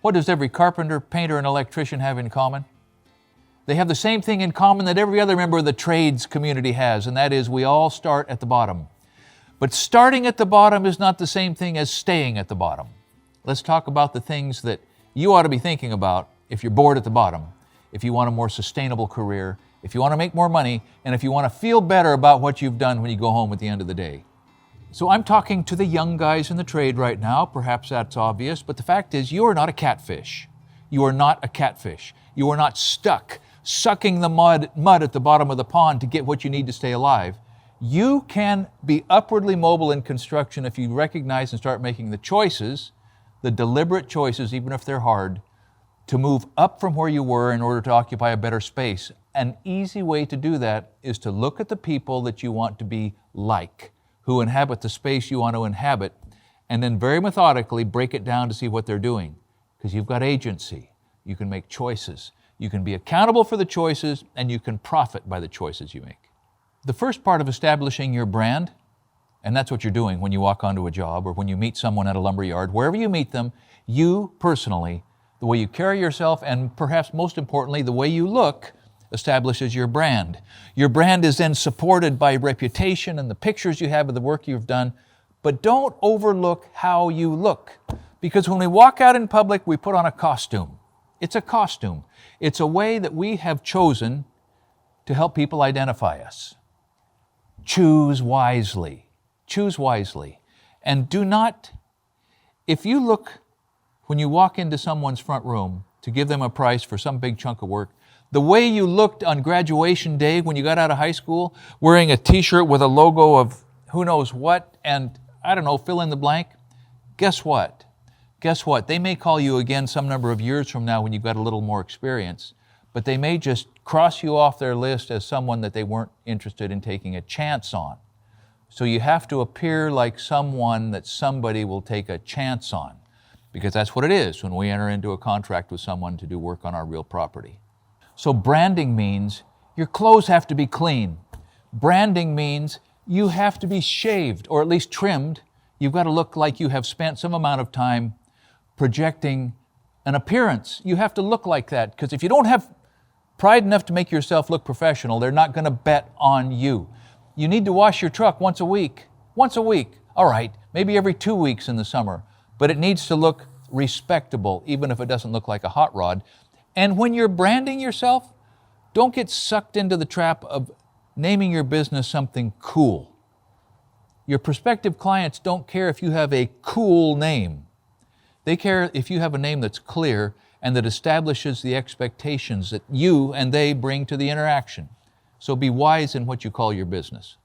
What does every carpenter, painter, and electrician have in common? They have the same thing in common that every other member of the trades community has, and that is we all start at the bottom. But starting at the bottom is not the same thing as staying at the bottom. Let's talk about the things that you ought to be thinking about if you're bored at the bottom, if you want a more sustainable career, if you want to make more money, and if you want to feel better about what you've done when you go home at the end of the day. So I'm talking to the young guys in the trade right now. Perhaps that's obvious, but the fact is you are not a catfish. You are not a catfish. You are not stuck sucking the mud at the bottom of the pond to get what you need to stay alive. You can be upwardly mobile in construction if you recognize and start making the choices, the deliberate choices, even if they're hard, to move up from where you were in order to occupy a better space. An easy way to do that is to look at the people that you want to be like, who inhabit the space you want to inhabit, and then very methodically break it down to see what they're doing. Because you've got agency. You can make choices. You can be accountable for the choices, and you can profit by the choices you make. The first part of establishing your brand, and that's what you're doing when you walk onto a job or when you meet someone at a lumber yard, wherever you meet them, you personally, the way you carry yourself, and perhaps most importantly, the way you look, establishes your brand. Your brand is then supported by reputation and the pictures you have of the work you've done, but don't overlook how you look. Because when we walk out in public, we put on a costume. It's a costume. It's a way that we have chosen to help people identify us. Choose wisely. Choose wisely. And do not, if you look, when you walk into someone's front room to give them a price for some big chunk of work, the way you looked on graduation day when you got out of high school, wearing a t-shirt with a logo of who knows what, and I don't know, fill in the blank, guess what? Guess what? They may call you again some number of years from now when you've got a little more experience, but they may just cross you off their list as someone that they weren't interested in taking a chance on. So you have to appear like someone that somebody will take a chance on, because that's what it is when we enter into a contract with someone to do work on our real property. So branding means your clothes have to be clean. Branding means you have to be shaved or at least trimmed. You've got to look like you have spent some amount of time projecting an appearance. You have to look like that, because if you don't have pride enough to make yourself look professional, they're not going to bet on you. You need to wash your truck once a week. Once a week. All right, maybe every 2 weeks in the summer, but it needs to look respectable, even if it doesn't look like a hot rod. And when you're branding yourself, don't get sucked into the trap of naming your business something cool. Your prospective clients don't care if you have a cool name. They care if you have a name that's clear and that establishes the expectations that you and they bring to the interaction. So be wise in what you call your business.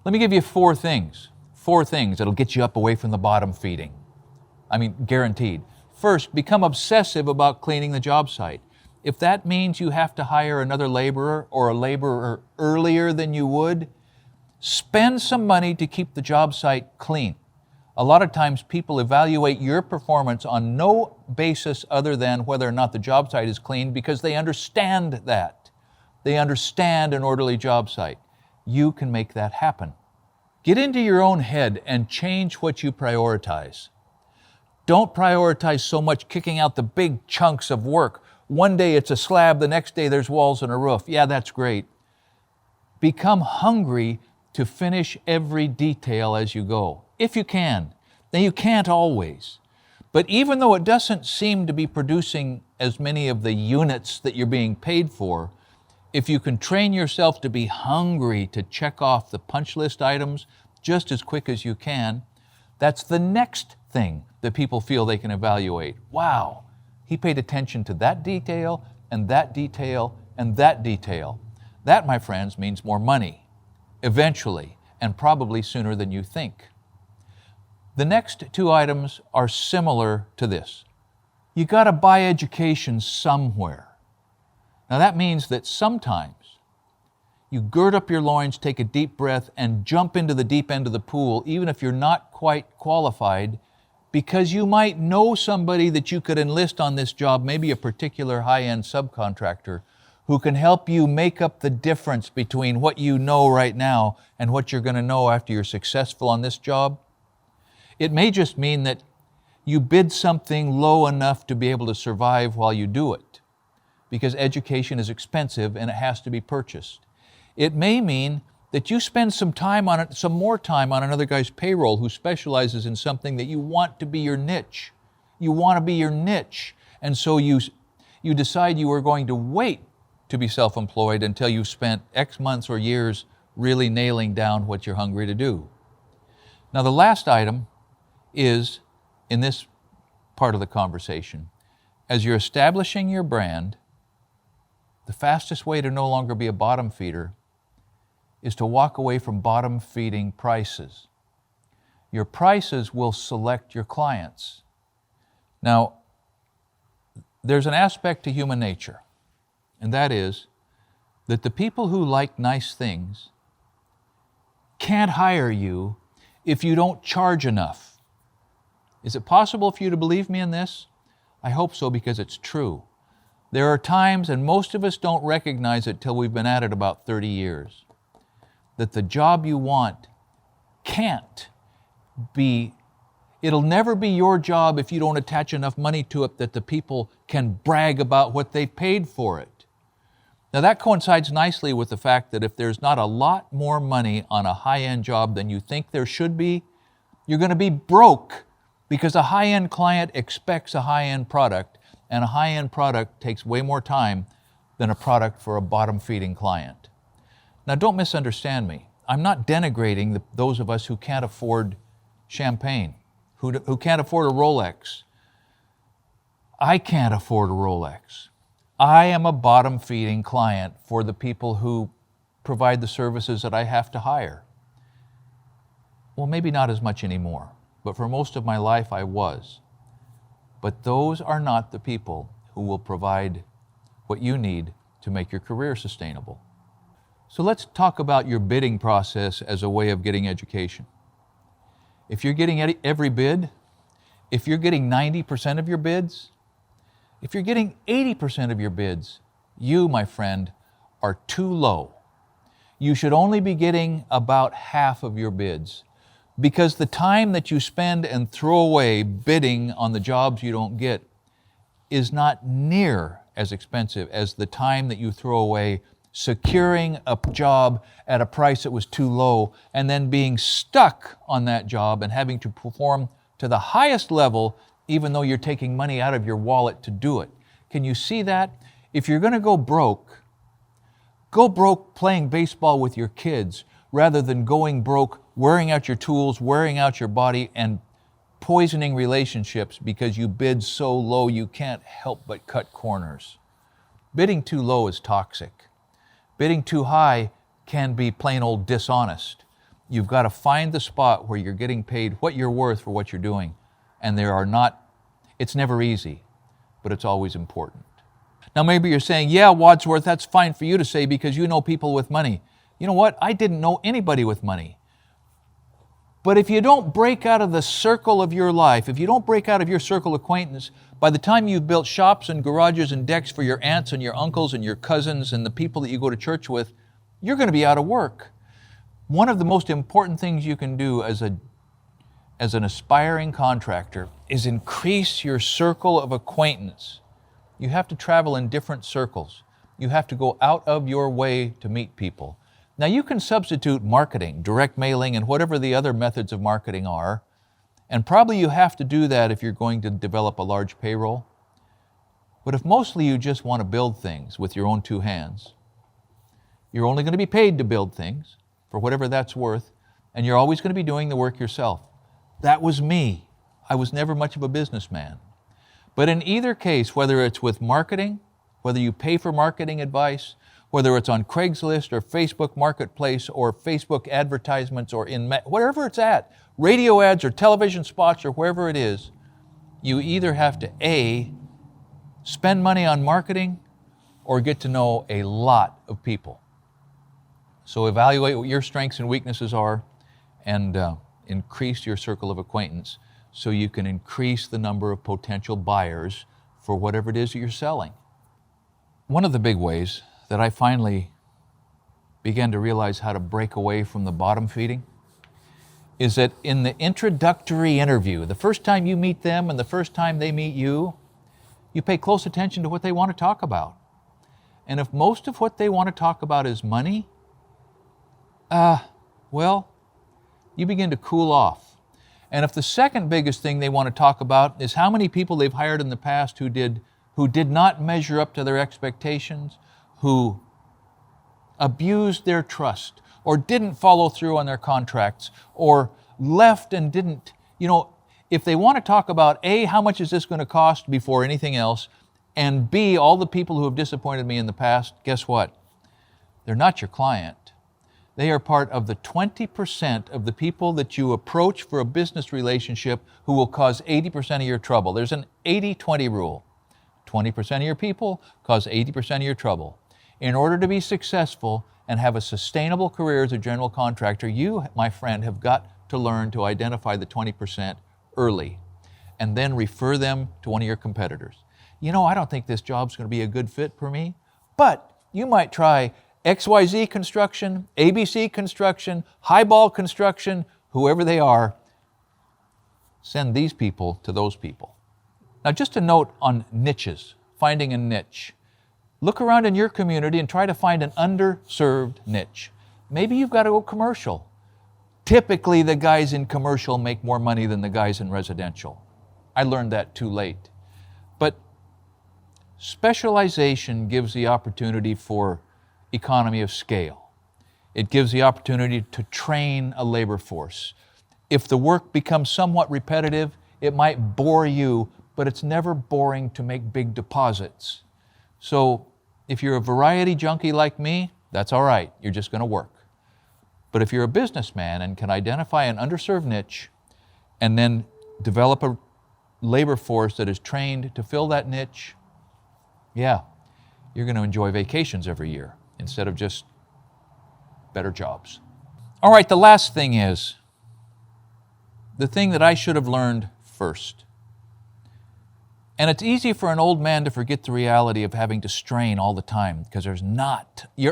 Let me give you 4 things. 4 things that'll get you up away from the bottom feeding. I mean, guaranteed. First, become obsessive about cleaning the job site. If that means you have to hire another laborer or a laborer earlier than you would, spend some money to keep the job site clean. A lot of times people evaluate your performance on no basis other than whether or not the job site is clean, because they understand that. They understand an orderly job site. You can make that happen. Get into your own head and change what you prioritize. Don't prioritize so much kicking out the big chunks of work. One day it's a slab, the next day there's walls and a roof. Yeah, that's great. Become hungry to finish every detail as you go, if you can. Now, you can't always. But even though it doesn't seem to be producing as many of the units that you're being paid for, if you can train yourself to be hungry to check off the punch list items just as quick as you can, that's the next thing that people feel they can evaluate. Wow, he paid attention to that detail and that detail and that detail. That, my friends, means more money, eventually, and probably sooner than you think. The next 2 items are similar to this. You got to buy education somewhere. Now that means that sometimes you gird up your loins, take a deep breath, and jump into the deep end of the pool, even if you're not quite qualified, because you might know somebody that you could enlist on this job, maybe a particular high-end subcontractor, who can help you make up the difference between what you know right now and what you're going to know after you're successful on this job. It may just mean that you bid something low enough to be able to survive while you do it, because education is expensive and it has to be purchased. It may mean that you spend some more time on another guy's payroll who specializes in something that you want to be your niche. You want to be your niche. And so you decide you are going to wait to be self-employed until you've spent X months or years really nailing down what you're hungry to do. Now, the last item is, in this part of the conversation, as you're establishing your brand, the fastest way to no longer be a bottom feeder is to walk away from bottom feeding prices. Your prices will select your clients. Now, there's an aspect to human nature, and that is that the people who like nice things can't hire you if you don't charge enough. Is it possible for you to believe me in this? I hope so, because it's true. There are times, and most of us don't recognize it till we've been at it about 30 years, that the job you want can't be, it'll never be your job if you don't attach enough money to it that the people can brag about what they paid for it. Now that coincides nicely with the fact that if there's not a lot more money on a high-end job than you think there should be, you're going to be broke, because a high-end client expects a high-end product, and a high-end product takes way more time than a product for a bottom-feeding client. Now, don't misunderstand me. I'm not denigrating those of us who can't afford champagne, who can't afford a Rolex. I can't afford a Rolex. I am a bottom-feeding client for the people who provide the services that I have to hire. Well, maybe not as much anymore, but for most of my life I was. But those are not the people who will provide what you need to make your career sustainable. So let's talk about your bidding process as a way of getting education. If you're getting every bid, if you're getting 90% of your bids, if you're getting 80% of your bids, you, my friend, are too low. You should only be getting about half of your bids, because the time that you spend and throw away bidding on the jobs you don't get is not near as expensive as the time that you throw away securing a job at a price that was too low and then being stuck on that job and having to perform to the highest level even though you're taking money out of your wallet to do it. Can you see that? If you're going to go broke playing baseball with your kids rather than going broke wearing out your tools, wearing out your body, and poisoning relationships because you bid so low you can't help but cut corners. Bidding too low is toxic. Bidding too high can be plain old dishonest. You've got to find the spot where you're getting paid what you're worth for what you're doing. And it's never easy, but it's always important. Now maybe you're saying, yeah, Wadsworth, that's fine for you to say because you know people with money. You know what? I didn't know anybody with money. But if you don't break out of the circle of your life, if you don't break out of your circle of acquaintance, by the time you've built shops and garages and decks for your aunts and your uncles and your cousins and the people that you go to church with, you're going to be out of work. One of the most important things you can do as an aspiring contractor is increase your circle of acquaintance. You have to travel in different circles. You have to go out of your way to meet people. Now you can substitute marketing, direct mailing, and whatever the other methods of marketing are, and probably you have to do that if you're going to develop a large payroll. But if mostly you just want to build things with your own two hands, you're only going to be paid to build things for whatever that's worth, and you're always going to be doing the work yourself. That was me. I was never much of a businessman. But in either case, whether it's with marketing, whether you pay for marketing advice, whether it's on Craigslist or Facebook Marketplace or Facebook advertisements or wherever it's at, radio ads or television spots or wherever it is, you either have to A, spend money on marketing or get to know a lot of people. So evaluate what your strengths and weaknesses are and increase your circle of acquaintance so you can increase the number of potential buyers for whatever it is that you're selling. One of the big ways that I finally began to realize how to break away from the bottom feeding is that in the introductory interview, the first time you meet them and the first time they meet you, you pay close attention to what they want to talk about. And if most of what they want to talk about is money, well, you begin to cool off. And if the second biggest thing they want to talk about is how many people they've hired in the past who did not measure up to their expectations, who abused their trust, or didn't follow through on their contracts, or left and didn't, if they want to talk about A, how much is this going to cost before anything else, and B, all the people who have disappointed me in the past, guess what? They're not your client. They are part of the 20% of the people that you approach for a business relationship who will cause 80% of your trouble. There's an 80-20 rule. 20% of your people cause 80% of your trouble. In order to be successful and have a sustainable career as a general contractor, you, my friend, have got to learn to identify the 20% early and then refer them to one of your competitors. I don't think this job's going to be a good fit for me, but you might try XYZ Construction, ABC Construction, Highball Construction, whoever they are. Send these people to those people. Now, just a note on niches, finding a niche. Look around in your community and try to find an underserved niche. Maybe you've got to go commercial. Typically, the guys in commercial make more money than the guys in residential. I learned that too late. But specialization gives the opportunity for economy of scale. It gives the opportunity to train a labor force. If the work becomes somewhat repetitive, it might bore you, but it's never boring to make big deposits. So if you're a variety junkie like me, that's all right. You're just going to work. But if you're a businessman and can identify an underserved niche and then develop a labor force that is trained to fill that niche, yeah, you're going to enjoy vacations every year instead of just better jobs. All right, the last thing is the thing that I should have learned first. And it's easy for an old man to forget the reality of having to strain all the time because you're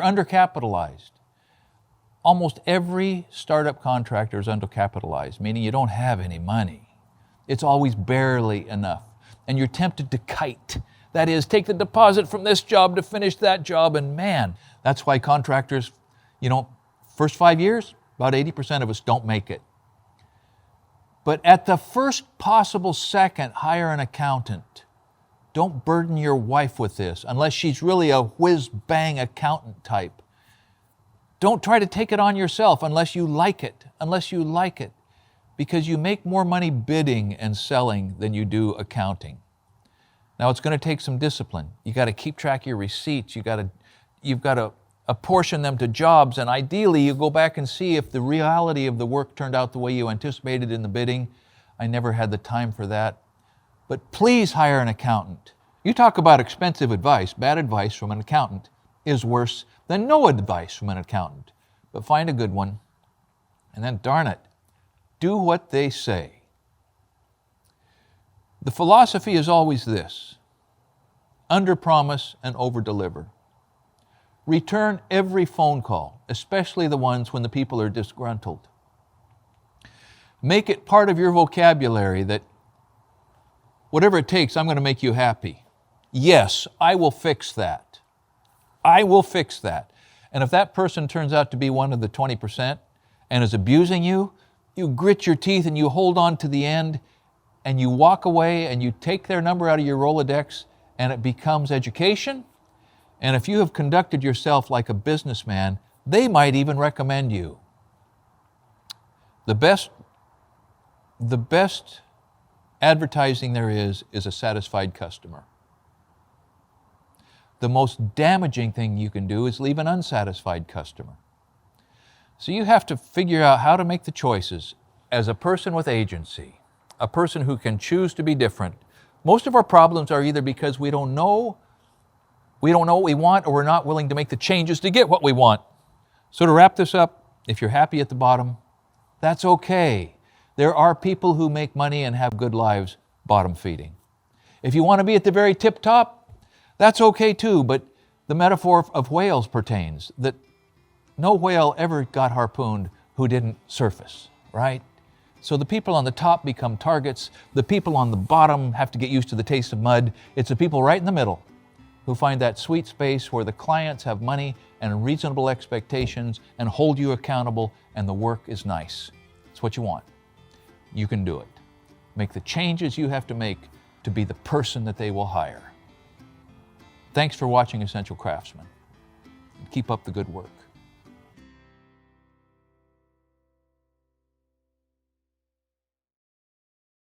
undercapitalized. Almost every startup contractor is undercapitalized, meaning you don't have any money. It's always barely enough. And you're tempted to kite. That is, take the deposit from this job to finish that job. And man, that's why contractors, first 5 years, about 80% of us don't make it. But at the first possible second, hire an accountant. Don't burden your wife with this unless she's really a whiz-bang accountant type. Don't try to take it on yourself unless you like it, because you make more money bidding and selling than you do accounting. Now, it's going to take some discipline. You got to keep track of your receipts. You've got to apportion them to jobs, and ideally you go back and see if the reality of the work turned out the way you anticipated in the bidding. I never had the time for that. But please hire an accountant. You talk about expensive advice. Bad advice from an accountant is worse than no advice from an accountant. But find a good one, and then darn it, do what they say. The philosophy is always this: under-promise and over-deliver. Return every phone call, especially the ones when the people are disgruntled. Make it part of your vocabulary that whatever it takes, I'm going to make you happy. Yes, I will fix that. I will fix that. And if that person turns out to be one of the 20% and is abusing you, you grit your teeth and you hold on to the end and you walk away and you take their number out of your Rolodex and it becomes education. And if you have conducted yourself like a businessman, they might even recommend you. The best advertising there is a satisfied customer. The most damaging thing you can do is leave an unsatisfied customer. So you have to figure out how to make the choices as a person with agency, a person who can choose to be different. Most of our problems are either because we don't know what we want, or we're not willing to make the changes to get what we want. So to wrap this up, if you're happy at the bottom, that's okay. There are people who make money and have good lives bottom feeding. If you want to be at the very tip top, that's okay too, but the metaphor of whales pertains that no whale ever got harpooned who didn't surface, right? So the people on the top become targets. The people on the bottom have to get used to the taste of mud. It's the people right in the middle who find that sweet space where the clients have money and reasonable expectations and hold you accountable, and the work is nice. It's what you want. You can do it. Make the changes you have to make to be the person that they will hire. Thanks for watching Essential Craftsman. Keep up the good work.